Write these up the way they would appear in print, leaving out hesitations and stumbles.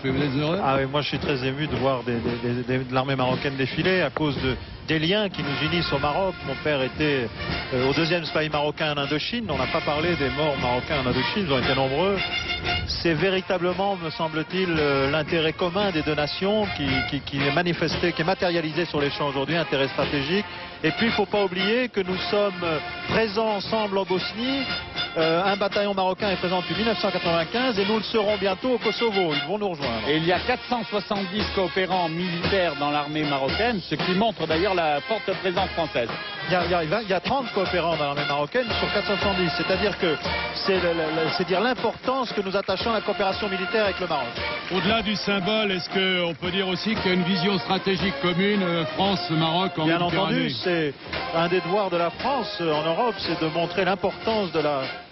Vous êtes heureux? Ah oui, moi je suis très ému de voir de l'armée marocaine défiler à cause des liens qui nous unissent au Maroc. Mon père était au 2e spy marocain en Indochine. On n'a pas parlé des morts marocains en Indochine, ils ont été nombreux. C'est véritablement, me semble-t-il, l'intérêt commun des deux nations qui est manifesté, qui est matérialisé sur les champs aujourd'hui, intérêt stratégique. Et puis il ne faut pas oublier que nous sommes présents ensemble en Bosnie. Un bataillon marocain est présent depuis 1995 et nous le serons bientôt au Kosovo. Ils vont nous rejoindre. Et il y a 470 coopérants militaires dans l'armée marocaine, ce qui montre d'ailleurs la forte présence française. Il y a 30 coopérants dans l'armée marocaine sur 470. C'est-à-dire que c'est dire l'importance que nous attachons à la coopération militaire avec le Maroc. Au-delà du symbole, est-ce qu'on peut dire aussi qu'il y a une vision stratégique commune, France-Maroc en Bien Méditerranée? entendu, c'est un des devoirs de la France en Europe, c'est de montrer l'importance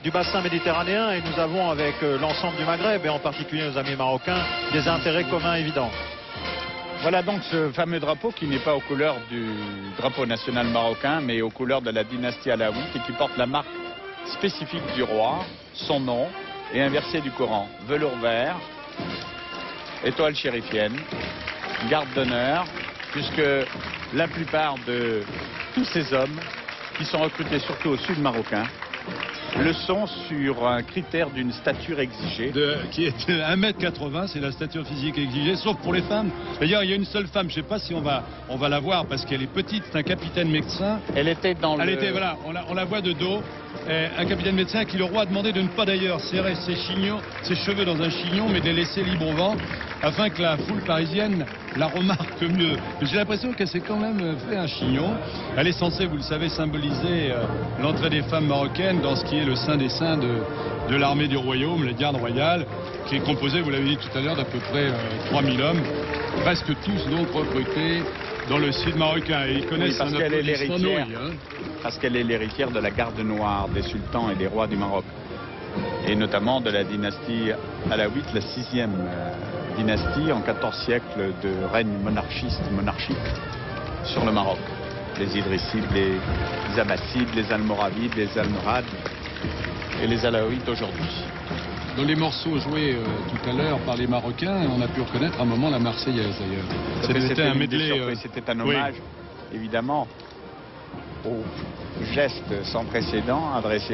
du bassin méditerranéen, et nous avons avec l'ensemble du Maghreb, et en particulier nos amis marocains, des intérêts communs évidents. Voilà donc ce fameux drapeau qui n'est pas aux couleurs du drapeau national marocain, mais aux couleurs de la dynastie alaouite et qui porte la marque spécifique du roi, son nom et un verset du Coran. Velours vert, étoile chérifienne, garde d'honneur, puisque la plupart de tous ces hommes qui sont recrutés surtout au sud marocain le sont sur un critère d'une stature exigée. Qui est 1m80, c'est la stature physique exigée, sauf pour les femmes. D'ailleurs, il y a une seule femme, je ne sais pas si on va la voir parce qu'elle est petite, c'est un capitaine médecin. Elle était dans le... Voilà, on la voit de dos. Un capitaine médecin à qui le roi a demandé de ne pas d'ailleurs serrer ses cheveux dans un chignon, mais de les laisser libres au vent, afin que la foule parisienne la remarque mieux. J'ai l'impression qu'elle s'est quand même fait un chignon. Elle est censée, vous le savez, symboliser l'entrée des femmes marocaines dans ce qui est le saint des saints de l'armée du royaume, les gardes royales, qui est composée, vous l'avez dit tout à l'heure, d'à peu près 3000 hommes, presque tous donc recrutés dans le sud marocain. Et ils connaissent parce qu'elle est l'héritière. Hein. Parce qu'elle est l'héritière de la garde noire des sultans et des rois du Maroc. Et notamment de la dynastie alaouite, la 6e dynastie en 14 siècles de règne monarchique sur le Maroc. Les Idrissides, les Abbassides, les Almoravides, les Almohades et les Alaouites aujourd'hui. Dans les morceaux joués tout à l'heure par les Marocains, on a pu reconnaître à un moment la Marseillaise d'ailleurs. C'était un medley. C'était un hommage, évidemment, au geste sans précédent adressé